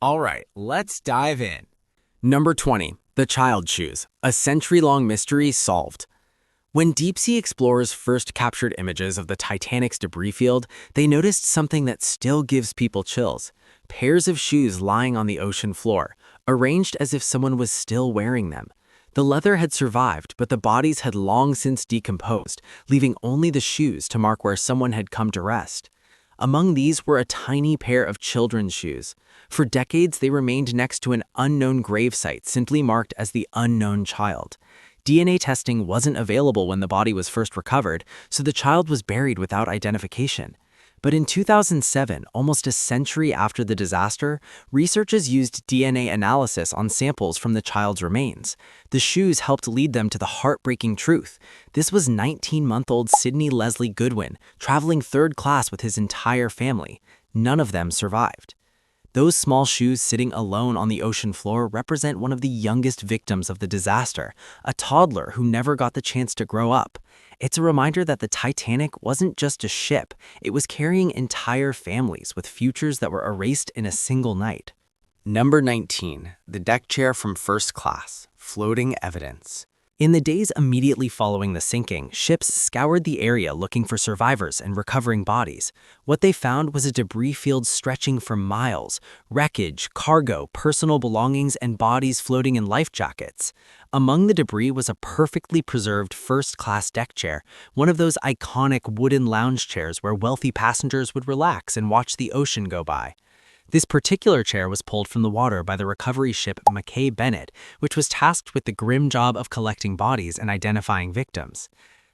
All right, let's dive in. Number 20. The Child Shoes, a century-long mystery solved. When deep-sea explorers first captured images of the Titanic's debris field, they noticed something that still gives people chills. Pairs of shoes lying on the ocean floor, arranged as if someone was still wearing them. The leather had survived, but the bodies had long since decomposed, leaving only the shoes to mark where someone had come to rest. Among these were a tiny pair of children's shoes. For decades, they remained next to an unknown gravesite simply marked as the unknown child. DNA testing wasn't available when the body was first recovered, so the child was buried without identification. But in 2007, almost a century after the disaster, researchers used DNA analysis on samples from the child's remains. The shoes helped lead them to the heartbreaking truth. This was 19-month-old Sidney Leslie Goodwin, traveling third class with his entire family. None of them survived. Those small shoes sitting alone on the ocean floor represent one of the youngest victims of the disaster, a toddler who never got the chance to grow up. It's a reminder that the Titanic wasn't just a ship, it was carrying entire families with futures that were erased in a single night. Number 19. The deck chair from first class, floating evidence. In the days immediately following the sinking, ships scoured the area looking for survivors and recovering bodies. What they found was a debris field stretching for miles, wreckage, cargo, personal belongings, and bodies floating in life jackets. Among the debris was a perfectly preserved first-class deck chair, one of those iconic wooden lounge chairs where wealthy passengers would relax and watch the ocean go by. This particular chair was pulled from the water by the recovery ship Mackay Bennett, which was tasked with the grim job of collecting bodies and identifying victims.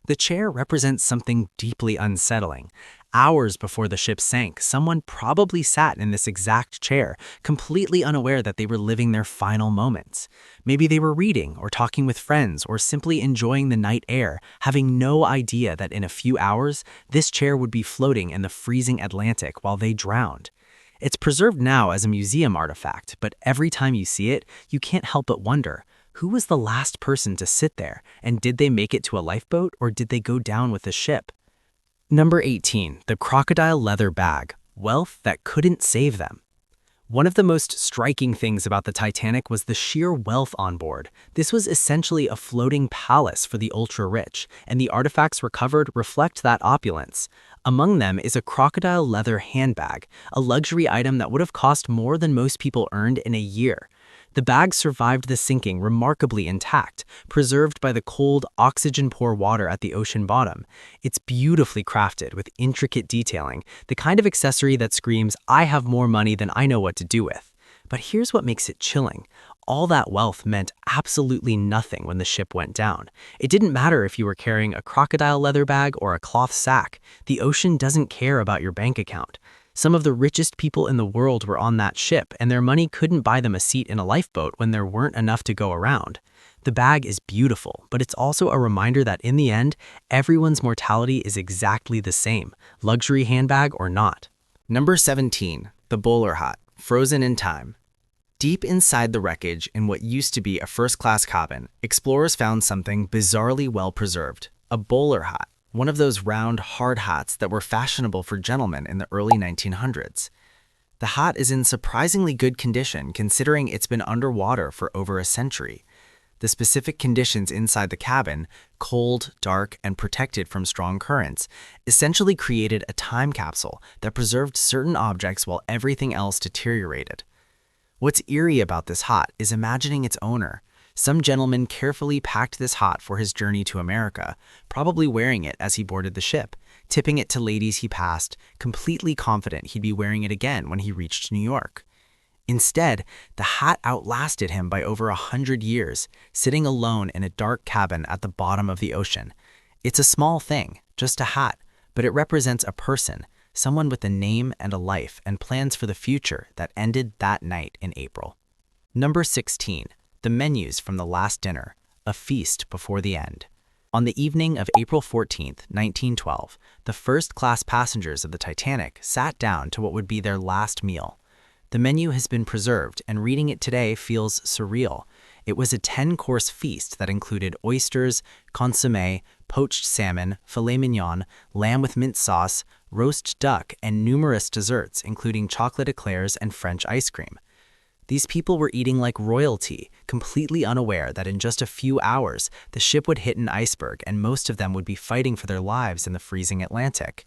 The chair represents something deeply unsettling. Hours before the ship sank, someone probably sat in this exact chair, completely unaware that they were living their final moments. Maybe they were reading or talking with friends or simply enjoying the night air, having no idea that in a few hours, this chair would be floating in the freezing Atlantic while they drowned. It's preserved now as a museum artifact, but every time you see it, you can't help but wonder, who was the last person to sit there, and did they make it to a lifeboat or did they go down with the ship? Number 18. The crocodile leather bag, wealth that couldn't save them. One of the most striking things about the Titanic was the sheer wealth on board. This was essentially a floating palace for the ultra-rich, and the artifacts recovered reflect that opulence. Among them is a crocodile leather handbag, a luxury item that would have cost more than most people earned in a year. The bag survived the sinking remarkably intact, preserved by the cold, oxygen-poor water at the ocean bottom. It's beautifully crafted with intricate detailing, the kind of accessory that screams, "I have more money than I know what to do with." But here's what makes it chilling. All that wealth meant absolutely nothing when the ship went down. It didn't matter if you were carrying a crocodile leather bag or a cloth sack. The ocean doesn't care about your bank account. Some of the richest people in the world were on that ship, and their money couldn't buy them a seat in a lifeboat when there weren't enough to go around. The bag is beautiful, but it's also a reminder that in the end, everyone's mortality is exactly the same, luxury handbag or not. Number 17. The bowler hat, frozen in time. Deep inside the wreckage in what used to be a first-class cabin, explorers found something bizarrely well-preserved, a bowler hat. One of those round, hard hats that were fashionable for gentlemen in the early 1900s. The hat is in surprisingly good condition considering it's been underwater for over a century. The specific conditions inside the cabin, cold, dark, and protected from strong currents, essentially created a time capsule that preserved certain objects while everything else deteriorated. What's eerie about this hat is imagining its owner. Some gentleman carefully packed this hat for his journey to America, probably wearing it as he boarded the ship, tipping it to ladies he passed, completely confident he'd be wearing it again when he reached New York. Instead, the hat outlasted him by over 100 years, sitting alone in a dark cabin at the bottom of the ocean. It's a small thing, just a hat, but it represents a person, someone with a name and a life and plans for the future that ended that night in April. Number 16. The menus from the last dinner, a feast before the end. On the evening of April 14, 1912, the first-class passengers of the Titanic sat down to what would be their last meal. The menu has been preserved, and reading it today feels surreal. It was a 10-course feast that included oysters, consommé, poached salmon, filet mignon, lamb with mint sauce, roast duck, and numerous desserts, including chocolate eclairs and French ice cream. These people were eating like royalty, completely unaware that in just a few hours, the ship would hit an iceberg and most of them would be fighting for their lives in the freezing Atlantic.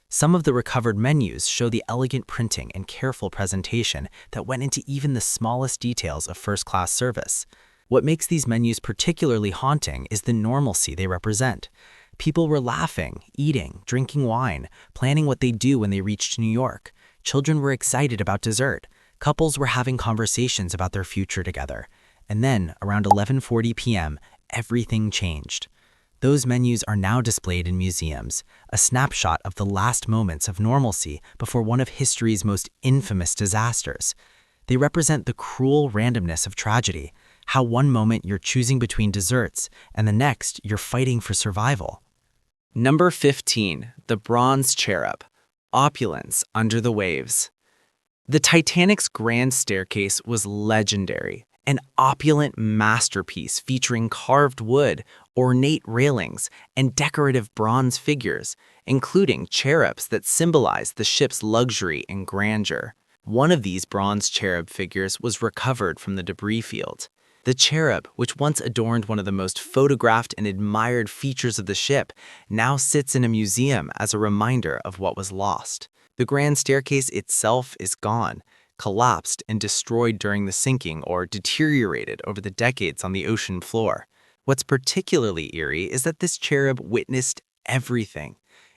Some of the recovered menus show the elegant printing and careful presentation that went into even the smallest details of first-class service. What makes these menus particularly haunting is the normalcy they represent. People were laughing, eating, drinking wine, planning what they'd do when they reached New York. Children were excited about dessert. Couples were having conversations about their future together. And then, around 11:40 p.m., everything changed. Those menus are now displayed in museums, a snapshot of the last moments of normalcy before one of history's most infamous disasters. They represent the cruel randomness of tragedy, how one moment you're choosing between desserts and the next you're fighting for survival. Number 15, the Bronze Cherub, Opulence Under the Waves. The Titanic's grand staircase was legendary, an opulent masterpiece featuring carved wood, ornate railings, and decorative bronze figures, including cherubs that symbolized the ship's luxury and grandeur. One of these bronze cherub figures was recovered from the debris field. The cherub, which once adorned one of the most photographed and admired features of the ship, now sits in a museum as a reminder of what was lost. The grand staircase itself is gone, collapsed and destroyed during the sinking or deteriorated over the decades on the ocean floor. What's particularly eerie is that this cherub witnessed everything.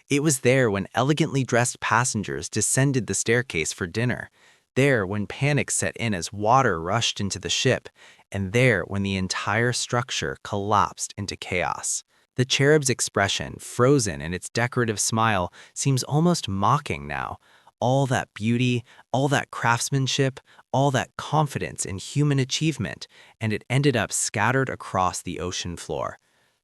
It was there when elegantly dressed passengers descended the staircase for dinner, there when panic set in as water rushed into the ship, and there when the entire structure collapsed into chaos. The cherub's expression, frozen in its decorative smile, seems almost mocking now. All that beauty, all that craftsmanship, all that confidence in human achievement, and it ended up scattered across the ocean floor.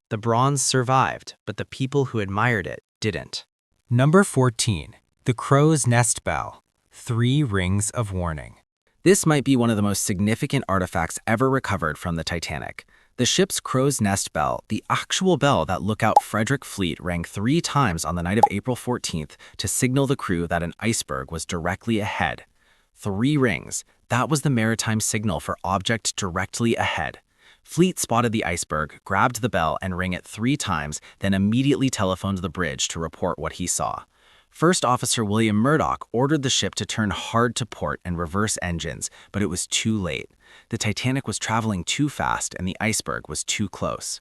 The bronze survived, but the people who admired it didn't. Number 14, the Crow's Nest Bell, 3 Rings of Warning. This might be one of the most significant artifacts ever recovered from the Titanic. The ship's crow's nest bell, the actual bell that Lookout Frederick Fleet rang 3 times on the night of April 14th to signal the crew that an iceberg was directly ahead. 3 rings, that was the maritime signal for object directly ahead. Fleet spotted the iceberg, grabbed the bell and rang it 3 times, then immediately telephoned the bridge to report what he saw. First Officer William Murdoch ordered the ship to turn hard to port and reverse engines, but it was too late. The Titanic was traveling too fast and the iceberg was too close.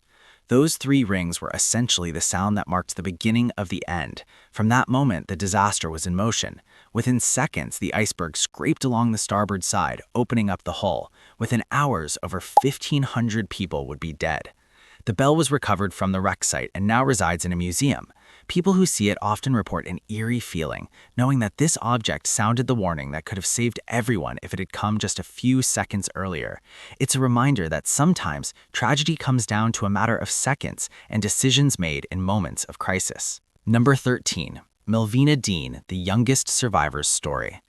Those 3 rings were essentially the sound that marked the beginning of the end. From that moment, the disaster was in motion. Within seconds, the iceberg scraped along the starboard side, opening up the hull. Within hours, over 1,500 people would be dead. The bell was recovered from the wreck site and now resides in a museum. People who see it often report an eerie feeling, knowing that this object sounded the warning that could have saved everyone if it had come just a few seconds earlier. It's a reminder that sometimes tragedy comes down to a matter of seconds and decisions made in moments of crisis. Number 13, MILLVINA Dean, the youngest survivor's story.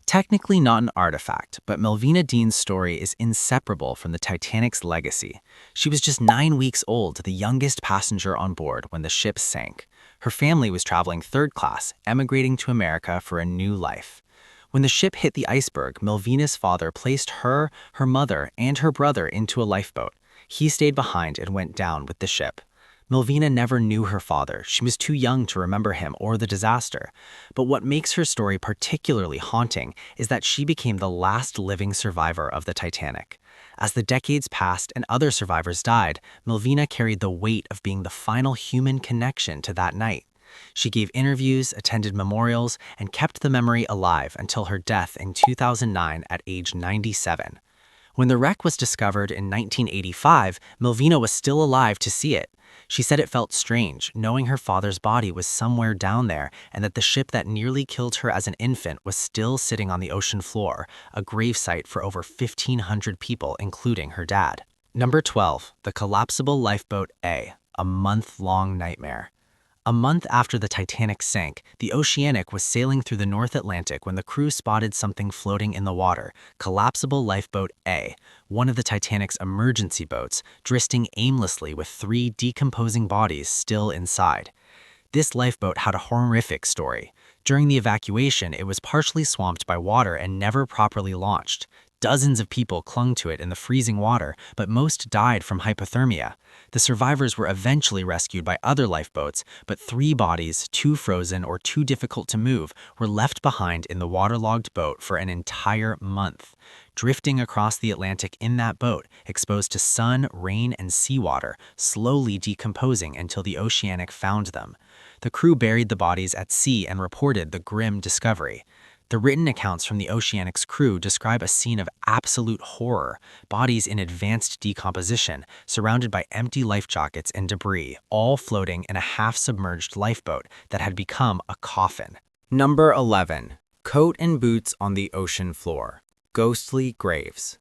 Technically not an artifact, but MILLVINA Dean's story is inseparable from the Titanic's legacy. She was just 9 weeks old, the youngest passenger on board when the ship sank. Her family was traveling 3rd class, emigrating to America for a new life. When the ship hit the iceberg, MILLVINA's father placed her, her mother, and her brother into a lifeboat. He stayed behind and went down with the ship. MILLVINA never knew her father. She was too young to remember him or the disaster. But what makes her story particularly haunting is that she became the last living survivor of the Titanic. As the decades passed and other survivors died, MILLVINA carried the weight of being the final human connection to that night. She gave interviews, attended memorials, and kept the memory alive until her death in 2009 at age 97. When the wreck was discovered in 1985, MILLVINA was still alive to see it. She said it felt strange, knowing her father's body was somewhere down there and that the ship that nearly killed her as an infant was still sitting on the ocean floor, a gravesite for over 1,500 people, including her dad. Number 12, the collapsible lifeboat A, a month-long nightmare. A month after the Titanic sank, the Oceanic was sailing through the North Atlantic when the crew spotted something floating in the water, collapsible lifeboat A, one of the Titanic's emergency boats, drifting aimlessly with 3 decomposing bodies still inside. This lifeboat had a horrific story. During the evacuation, it was partially swamped by water and never properly launched. Dozens of people clung to it in the freezing water, but most died from hypothermia. The survivors were eventually rescued by other lifeboats, but 3 bodies, 2 frozen or too difficult to move, were left behind in the waterlogged boat for an entire month. Drifting across the Atlantic in that boat, exposed to sun, rain, and seawater, slowly decomposing until the Oceanic found them. The crew buried the bodies at sea and reported the grim discovery. The written accounts from the Oceanic's crew describe a scene of absolute horror, bodies in advanced decomposition, surrounded by empty life jackets and debris, all floating in a half-submerged lifeboat that had become a coffin. Number 11. Coat and boots on the ocean floor. Ghostly graves.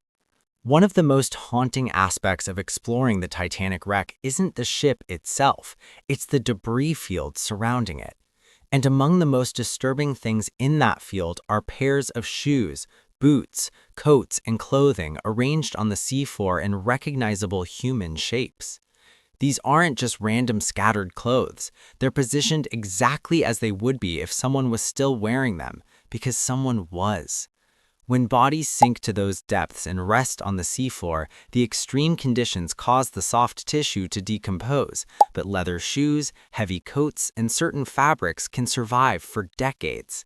One of the most haunting aspects of exploring the Titanic wreck isn't the ship itself, it's the debris field surrounding it. And among the most disturbing things in that field are pairs of shoes, boots, coats, and clothing arranged on the seafloor in recognizable human shapes. These aren't just random scattered clothes. They're positioned exactly as they would be if someone was still wearing them, because someone was. When bodies sink to those depths and rest on the seafloor, the extreme conditions cause the soft tissue to decompose, but leather shoes, heavy coats, and certain fabrics can survive for decades.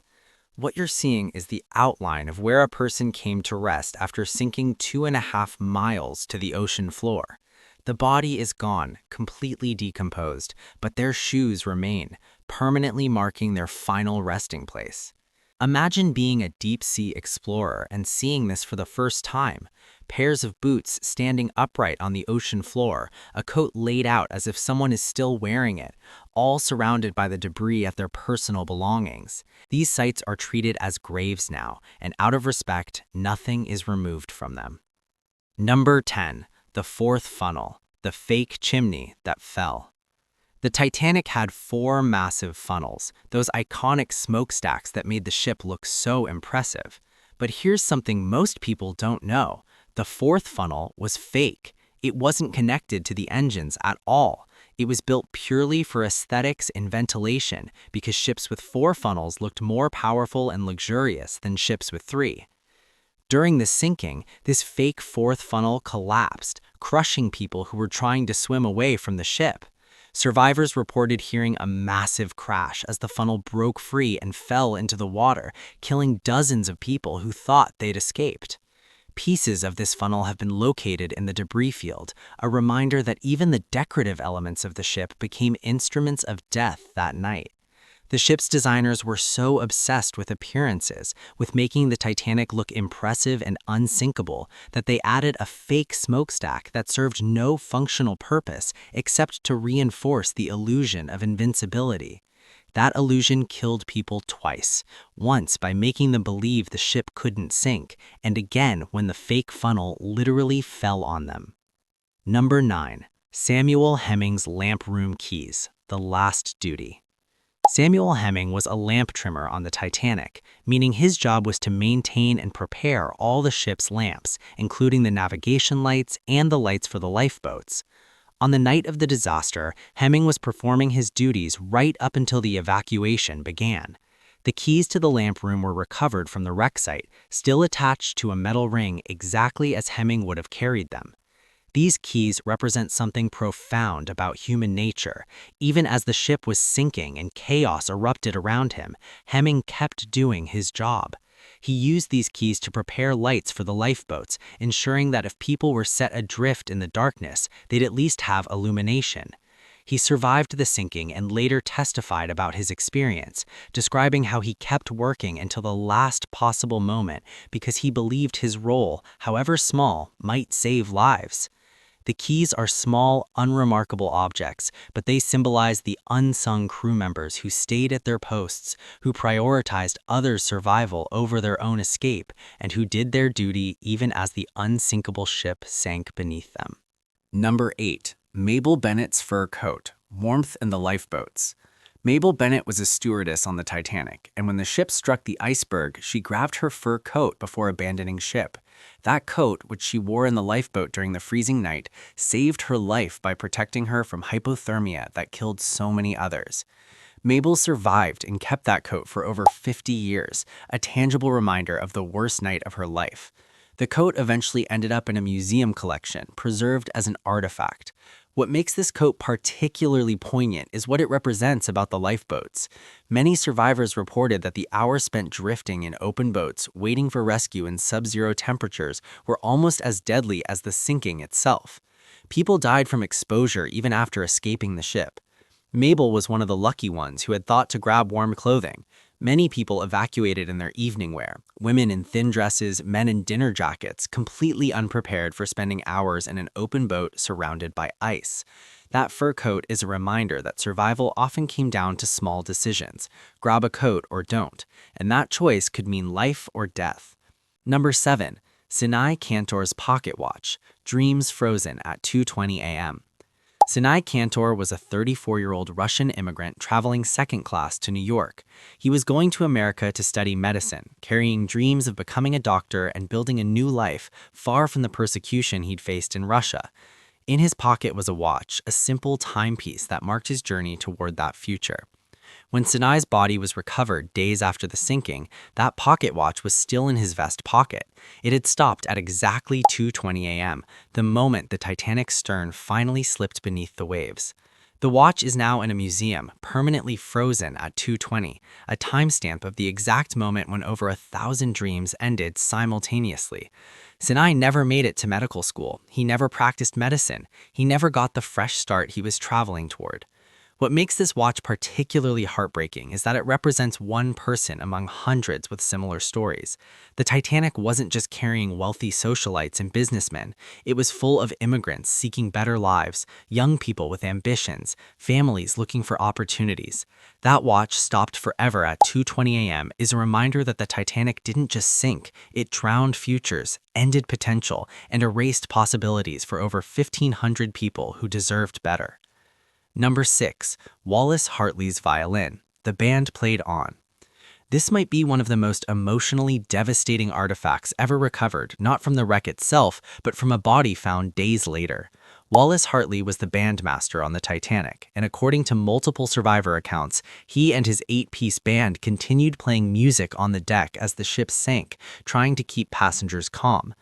What you're seeing is the outline of where a person came to rest after sinking 2.5 miles to the ocean floor. The body is gone, completely decomposed, but their shoes remain, permanently marking their final resting place. Imagine being a deep-sea explorer and seeing this for the first time. Pairs of boots standing upright on the ocean floor, a coat laid out as if someone is still wearing it, all surrounded by the debris of their personal belongings. These sites are treated as graves now, and out of respect, nothing is removed from them. Number 10. The fourth funnel, the fake chimney that fell. The Titanic had 4 massive funnels, those iconic smokestacks that made the ship look so impressive. But here's something most people don't know. The 4th funnel was fake. It wasn't connected to the engines at all. It was built purely for aesthetics and ventilation because ships with 4 funnels looked more powerful and luxurious than ships with 3. During the sinking, this fake 4th funnel collapsed, crushing people who were trying to swim away from the ship. Survivors reported hearing a massive crash as the funnel broke free and fell into the water, killing dozens of people who thought they'd escaped. Pieces of this funnel have been located in the debris field, a reminder that even the decorative elements of the ship became instruments of death that night. The ship's designers were so obsessed with appearances, with making the Titanic look impressive and unsinkable, that they added a fake smokestack that served no functional purpose except to reinforce the illusion of invincibility. That illusion killed people twice, once by making them believe the ship couldn't sink, and again when the fake funnel literally fell on them. Number 9. Samuel Hemming's lamp room keys, the last duty. Samuel Hemming was a lamp trimmer on the Titanic, meaning his job was to maintain and prepare all the ship's lamps, including the navigation lights and the lights for the lifeboats. On the night of the disaster, Hemming was performing his duties right up until the evacuation began. The keys to the lamp room were recovered from the wreck site, still attached to a metal ring exactly as Hemming would have carried them. These keys represent something profound about human nature. Even as the ship was sinking and chaos erupted around him, Hemming kept doing his job. He used these keys to prepare lights for the lifeboats, ensuring that if people were set adrift in the darkness, they'd at least have illumination. He survived the sinking and later testified about his experience, describing how he kept working until the last possible moment because he believed his role, however small, might save lives. The keys are small, unremarkable objects, but they symbolize the unsung crew members who stayed at their posts, who prioritized others' survival over their own escape, and who did their duty even as the unsinkable ship sank beneath them. Number 8. Mabel Bennett's fur coat, warmth in the lifeboats. Mabel Bennett was a stewardess on the Titanic, and when the ship struck the iceberg, she grabbed her fur coat before abandoning ship. That coat, which she wore in the lifeboat during the freezing night, saved her life by protecting her from hypothermia that killed so many others. Mabel survived and kept that coat for over 50 years, a tangible reminder of the worst night of her life. The coat eventually ended up in a museum collection, preserved as an artifact. What makes this coat particularly poignant is what it represents about the lifeboats. Many survivors reported that the hours spent drifting in open boats, waiting for rescue in sub-zero temperatures, were almost as deadly as the sinking itself. People died from exposure even after escaping the ship. Mabel was one of the lucky ones who had thought to grab warm clothing. Many people evacuated in their evening wear, women in thin dresses, men in dinner jackets, completely unprepared for spending hours in an open boat surrounded by ice. That fur coat is a reminder that survival often came down to small decisions. Grab a coat or don't, and that choice could mean life or death. Number 7. SINAI KANTOR'S Pocket Watch, Dreams Frozen at 2:20 a.m. SINAI KANTOR was a 34-year-old Russian immigrant traveling second class to New York. He was going to America to study medicine, carrying dreams of becoming a doctor and building a new life far from the persecution he'd faced in Russia. In his pocket was a watch, a simple timepiece that marked his journey toward that future. When SINAI's body was recovered days after the sinking, that pocket watch was still in his vest pocket. It had stopped at exactly 2:20 a.m., the moment the Titanic's stern finally slipped beneath the waves. The watch is now in a museum, permanently frozen at 2:20, a timestamp of the exact moment when over 1,000 dreams ended simultaneously. SINAI never made it to medical school. He never practiced medicine. He never got the fresh start he was traveling toward. What makes this watch particularly heartbreaking is that it represents one person among hundreds with similar stories. The Titanic wasn't just carrying wealthy socialites and businessmen. It was full of immigrants seeking better lives, young people with ambitions, families looking for opportunities. That watch, stopped forever at 2:20 a.m., is a reminder that the Titanic didn't just sink. It drowned futures, ended potential, and erased possibilities for over 1,500 people who deserved better. Number 6. Wallace Hartley's violin. The band played on. This might be one of the most emotionally devastating artifacts ever recovered, not from the wreck itself, but from a body found days later. Wallace Hartley was the bandmaster on the Titanic, and according to multiple survivor accounts, he and his 8-piece band continued playing music on the deck as the ship sank, trying to keep passengers calm.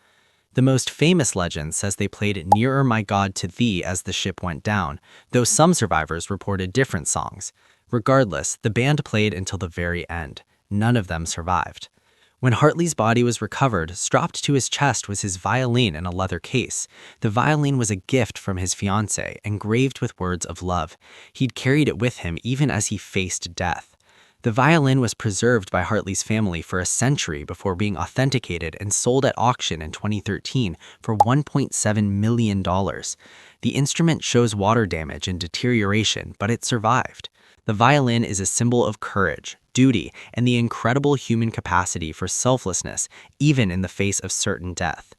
The most famous legend says they played Nearer My God to Thee as the ship went down, though some survivors reported different songs. Regardless, the band played until the very end. None of them survived. When Hartley's body was recovered, strapped to his chest was his violin in a leather case. The violin was a gift from his fiancée, engraved with words of love. He'd carried it with him even as he faced death. The violin was preserved by Hartley's family for a century before being authenticated and sold at auction in 2013 for $1.7 million. The instrument shows water damage and deterioration, but it survived. The violin is a symbol of courage, duty, and the incredible human capacity for selflessness, even in the face of certain death.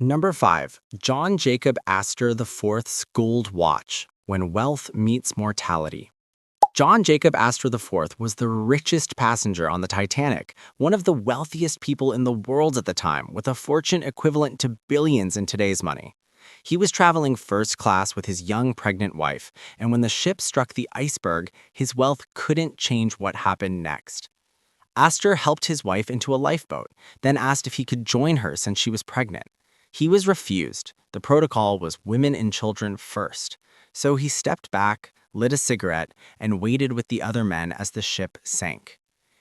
Number 5. John Jacob Astor IV's Gold Watch, When Wealth Meets Mortality. John Jacob Astor IV was the richest passenger on the Titanic, one of the wealthiest people in the world at the time, with a fortune equivalent to billions in today's money. He was traveling first class with his young pregnant wife, and when the ship struck the iceberg, his wealth couldn't change what happened next. Astor helped his wife into a lifeboat, then asked if he could join her since she was pregnant. He was refused. The protocol was women and children first. So he stepped back, lit a cigarette, and waited with the other men as the ship sank.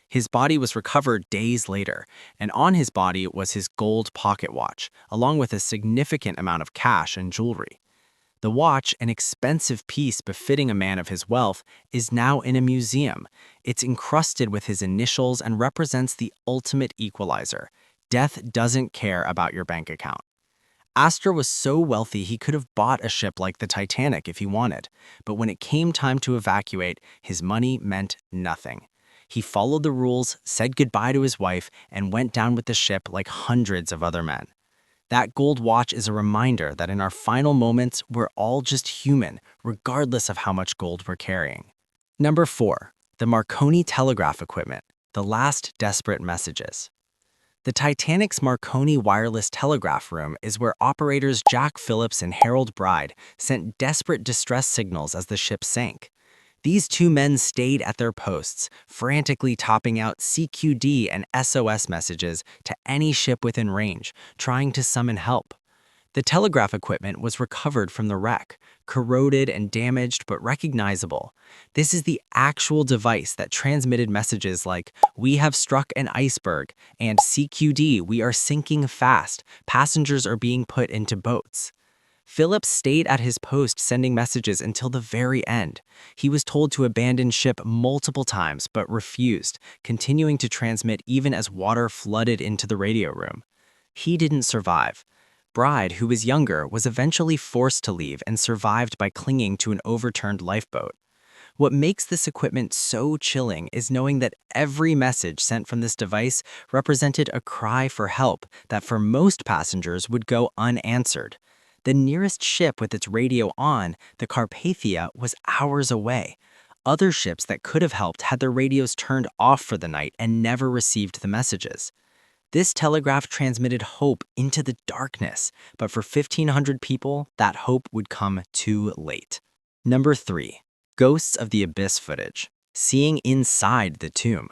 His body was recovered days later, and on his body was his gold pocket watch, along with a significant amount of cash and jewelry. The watch, an expensive piece befitting a man of his wealth, is now in a museum. It's encrusted with his initials and represents the ultimate equalizer. Death doesn't care about your bank account. Astor was so wealthy he could have bought a ship like the Titanic if he wanted, but when it came time to evacuate, his money meant nothing. He followed the rules, said goodbye to his wife, and went down with the ship like hundreds of other men. That gold watch is a reminder that in our final moments, we're all just human, regardless of how much gold we're carrying. Number 4. The Marconi telegraph equipment, the last desperate messages. The Titanic's Marconi wireless telegraph room is where operators Jack Phillips and Harold Bride sent desperate distress signals as the ship sank. These two men stayed at their posts, frantically topping out CQD and SOS messages to any ship within range, trying to summon help. The telegraph equipment was recovered from the wreck, corroded and damaged but recognizable. This is the actual device that transmitted messages like, "We have struck an iceberg," and "CQD, we are sinking fast. Passengers are being put into boats." Phillips stayed at his post sending messages until the very end. He was told to abandon ship multiple times but refused, continuing to transmit even as water flooded into the radio room. He didn't survive. Bride, who was younger, was eventually forced to leave and survived by clinging to an overturned lifeboat. What makes this equipment so chilling is knowing that every message sent from this device represented a cry for help that for most passengers would go unanswered. The nearest ship with its radio on, the Carpathia, was hours away. Other ships that could have helped had their radios turned off for the night and never received the messages. This telegraph transmitted hope into the darkness, but for 1,500 people, that hope would come too late. Number 3. Ghosts of the Abyss footage. Seeing inside the tomb.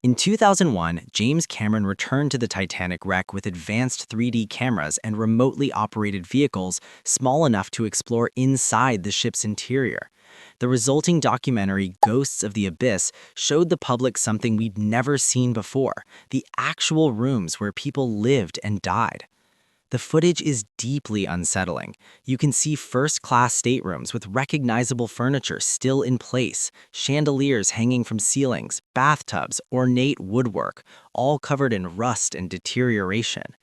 In 2001, James Cameron returned to the Titanic wreck with advanced 3D cameras and remotely operated vehicles small enough to explore inside the ship's interior. The resulting documentary, Ghosts of the Abyss, showed the public something we'd never seen before, the actual rooms where people lived and died. The footage is deeply unsettling. You can see first-class staterooms with recognizable furniture still in place, chandeliers hanging from ceilings, bathtubs, ornate woodwork, all covered in rust and deterioration.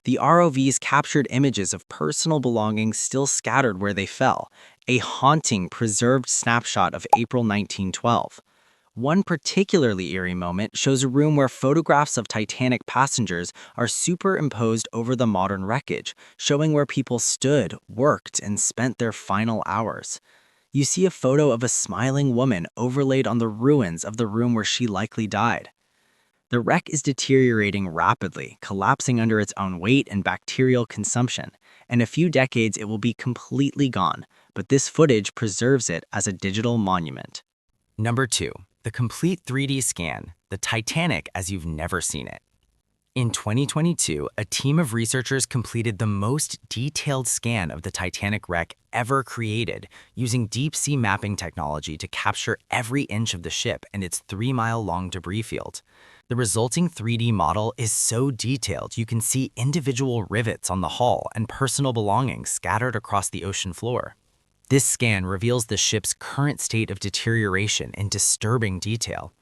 The ROVs captured images of personal belongings still scattered where they fell, a haunting, preserved snapshot of April 1912. One particularly eerie moment shows a room where photographs of Titanic passengers are superimposed over the modern wreckage, showing where people stood, worked, and spent their final hours. You see a photo of a smiling woman overlaid on the ruins of the room where she likely died. The wreck is deteriorating rapidly, collapsing under its own weight and bacterial consumption. In a few decades, it will be completely gone, but this footage preserves it as a digital monument. Number 2. The complete 3D scan, the Titanic as you've never seen it. In 2022, a team of researchers completed the most detailed scan of the Titanic wreck ever created, using DeepSea mapping technology to capture every inch of the ship and its 3-mile-long debris field. The resulting 3D model is so detailed you can see individual rivets on the hull and personal belongings scattered across the ocean floor. This scan reveals the ship's current state of deterioration in disturbing detail.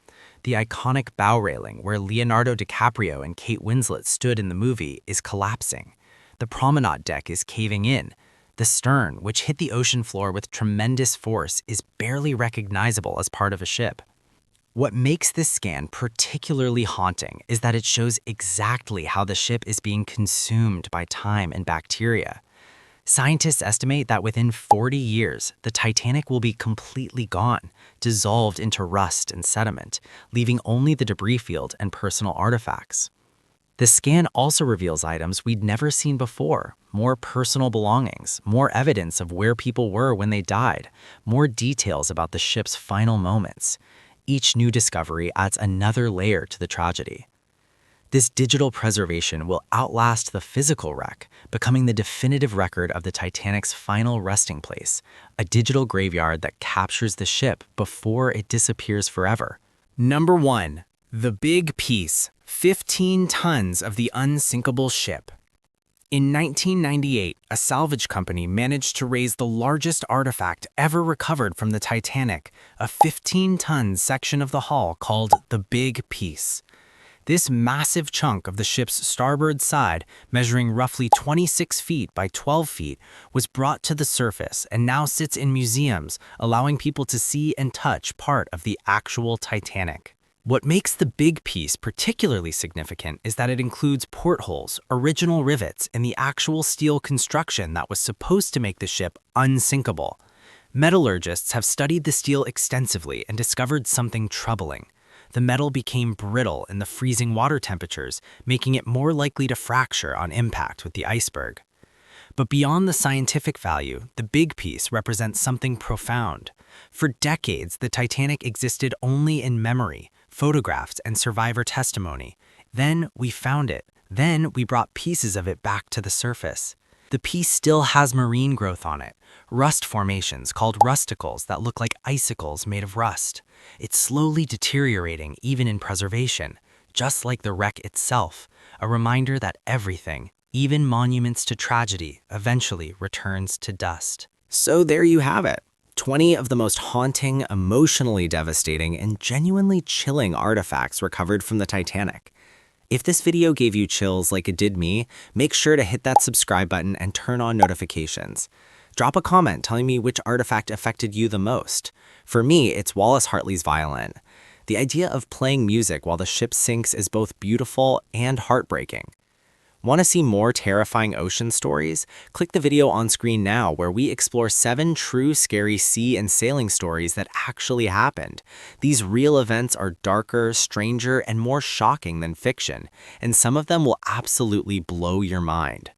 The iconic bow railing where Leonardo DiCaprio and Kate Winslet stood in the movie is collapsing. The promenade deck is caving in. The stern, which hit the ocean floor with tremendous force, is barely recognizable as part of a ship. What makes this scan particularly haunting is that it shows exactly how the ship is being consumed by time and bacteria. Scientists estimate that within 40 years, the Titanic will be completely gone, dissolved into rust and sediment, leaving only the debris field and personal artifacts. The scan also reveals items we'd never seen before, more personal belongings, more evidence of where people were when they died, more details about the ship's final moments. Each new discovery adds another layer to the tragedy. This digital preservation will outlast the physical wreck, becoming the definitive record of the Titanic's final resting place, a digital graveyard that captures the ship before it disappears forever. Number 1. The Big Piece, 15 tons of the unsinkable ship. In 1998, a salvage company managed to raise the largest artifact ever recovered from the Titanic, a 15-ton section of the hull called the Big Piece. This massive chunk of the ship's starboard side, measuring roughly 26 feet by 12 feet, was brought to the surface and now sits in museums, allowing people to see and touch part of the actual Titanic. What makes the Big Piece particularly significant is that it includes portholes, original rivets, and the actual steel construction that was supposed to make the ship unsinkable. Metallurgists have studied the steel extensively and discovered something troubling. The metal became brittle in the freezing water temperatures, making it more likely to fracture on impact with the iceberg. But beyond the scientific value, the big piece represents something profound. For decades, the Titanic existed only in memory, photographs, and survivor testimony. Then we found it. Then we brought pieces of it back to the surface. The piece still has marine growth on it, rust formations called rusticles that look like icicles made of rust. It's slowly deteriorating even in preservation, just like the wreck itself, a reminder that everything, even monuments to tragedy, eventually returns to dust. So there you have it. 20 of the most haunting, emotionally devastating, and genuinely chilling artifacts recovered from the Titanic. If this video gave you chills like it did me, make sure to hit that subscribe button and turn on notifications. Drop a comment telling me which artifact affected you the most. For me, it's Wallace Hartley's violin. The idea of playing music while the ship sinks is both beautiful and heartbreaking. Want to see more terrifying ocean stories? Click the video on screen now where we explore 7 true scary sea and sailing stories that actually happened. These real events are darker, stranger, and more shocking than fiction, and some of them will absolutely blow your mind.